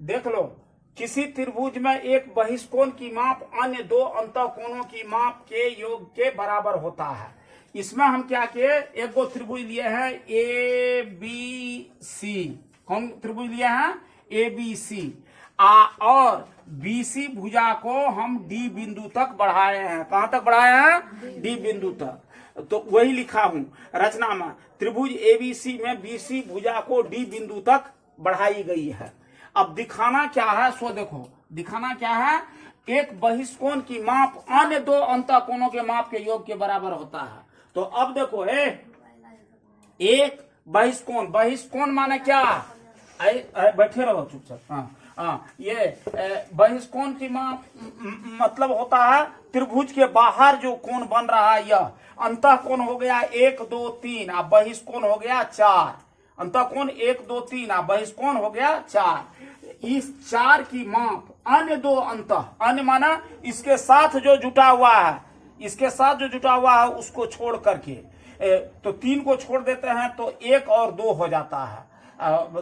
देख लो, किसी त्रिभुज में एक बहिष्कोण की माप अन्य दो अंतःकोणों की माप के योग के बराबर होता है। इसमें हम क्या किए, एक दो त्रिभुज लिए हैं ए बी सी। कौन त्रिभुज लिए हैं? A B C. और बीसी भुजा को हम डी बिंदु तक बढ़ाए हैं। कहां तक बढ़ाए हैं? डी बिंदु तक। तो वही लिखा हूं रचना में, त्रिभुज एबीसी में बीसी भुजा को डी बिंदु तक बढ़ाई गई है। अब दिखाना क्या है, सो देखो, दिखाना क्या है, एक बहिष्कोण की माप अन्य दो अंतःकोणों के माप के योग के बराबर होता है। तो अब देखो, एक बहिष्कोण, बहिष्कोण माने क्या? बैठे रहो चुपचाप। ये बहिष्कोण की माप मतलब होता है त्रिभुज के बाहर जो कोण बन रहा है, यह अंतःकोण हो गया 1 2 3, अब बहिष्कोण हो गया 4। अंतःकोण 1 2 3, अब बहिष्कोण हो गया 4। इस 4 की माप अन्य दो अन्य माना इसके साथ जो जुटा हुआ है, इसके साथ जो जुटा हुआ है उसको छोड़ करके, तो 3 को छोड़ देते हैं तो 1 और 2 हो जाता है।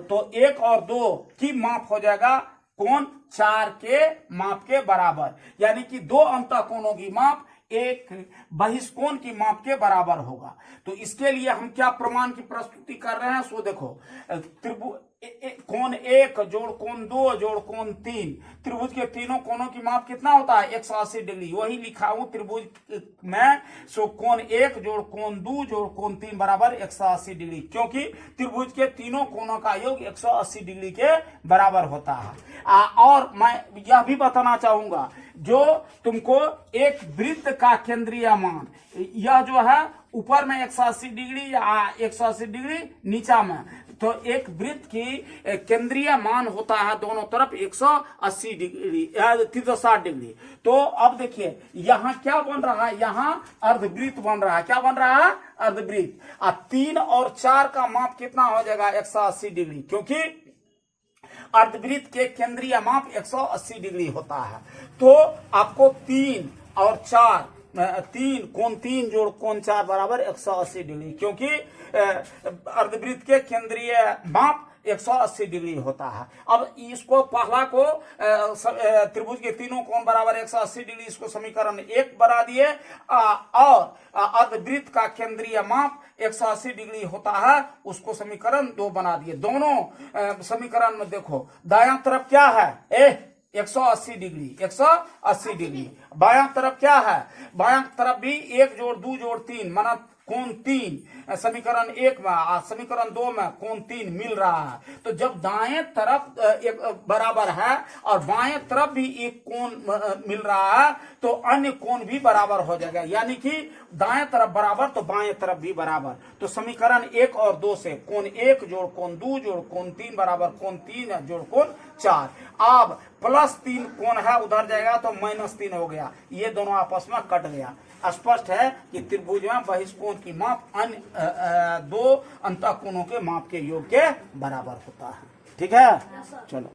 तो 1 और 2 की माप हो जाएगा कोण 4 के माप के बराबर, यानी कि दो अंतःकोणों की माप एक बहिष्कोण की माप के बराबर होगा। तो इसके लिए हम क्या प्रमाण की प्रस्तुति कर रहे हैं, सो देखो, त्रिभुज कोण 1 जोड़ कोण 2 जोड़ कोण 3, त्रिभुज के तीनों कोणों की माप कितना होता है? 180 डिग्री। वही लिखा हूं त्रिभुज में, सो कोण 1 जोड़ कोण 2 जोड़ कोण 3 बराबर 180 डिग्री, क्योंकि त्रिभुज के तीनों कोणों का योग 180 डिग्री के बराबर होता है। और मैं यह भी बताना चाहूंगा, जो तुमको एक वृत्त का केंद्रीय मान, यह जो है ऊपर में 180 डिग्री या 180 डिग्री नीचा में, तो एक वृत्त की केंद्रीय मान होता है दोनों तरफ 180 डिग्री 360 डिग्री। तो अब देखिए यहां क्या बन रहा है, यहां अर्धवृत्त बन रहा है। क्या बन रहा है? अर्धवृत्त। 3 और 4 का माप कितना हो जाएगा? 180 डिग्री, क्योंकि अर्धवृत्त के केंद्रीय माप 180 डिग्री होता है। तो आपको 3 और 4, 3 कोण 3 जोड़ कोण 4 बराबर 180 डिग्री, क्योंकि अर्धवृत्त के केंद्रीय माप 180 डिग्री होता है। अब इसको पहला को त्रिभुज के तीनों कोण बराबर 180 डिग्री, इसको समीकरण 1 बना दिए, और अर्धवृत्त का केंद्रीय माप 180 डिग्री होता है, उसको समीकरण 2 बना दिए। दोनों समीकरण में देखो, दायां तरफ क्या है? 180 डिग्री, 180 डिग्री। बायां तरफ क्या है? बायां तरफ भी 1 जोड़ 2 जोड़ 3 माना कोण 3, समीकरण 1 में, समीकरण 2 में कोण 3 मिल रहा है। तो जब दाएं तरफ एक बराबर है और बाएं तरफ भी एक कोण मिल रहा है, तो अन्य कोण भी बराबर हो जाएगा, यानी कि दाएं तरफ बराबर तो बाएं तरफ भी बराबर। तो समीकरण 1 और 2 से कोण 1 जोड़ कोण 2 जोड़ कोण 3 बराबर कोण 3 जोड़ कोण 4। अब +3 कोण है, उधर जाएगा तो -3 हो गया, ये दोनों आपस में कट गया। स्पष्ट है कि त्रिभुज में बहिष्कोण की माप अन्य दो अंतःकोणों के माप के योग के बराबर होता है। ठीक है, चलो।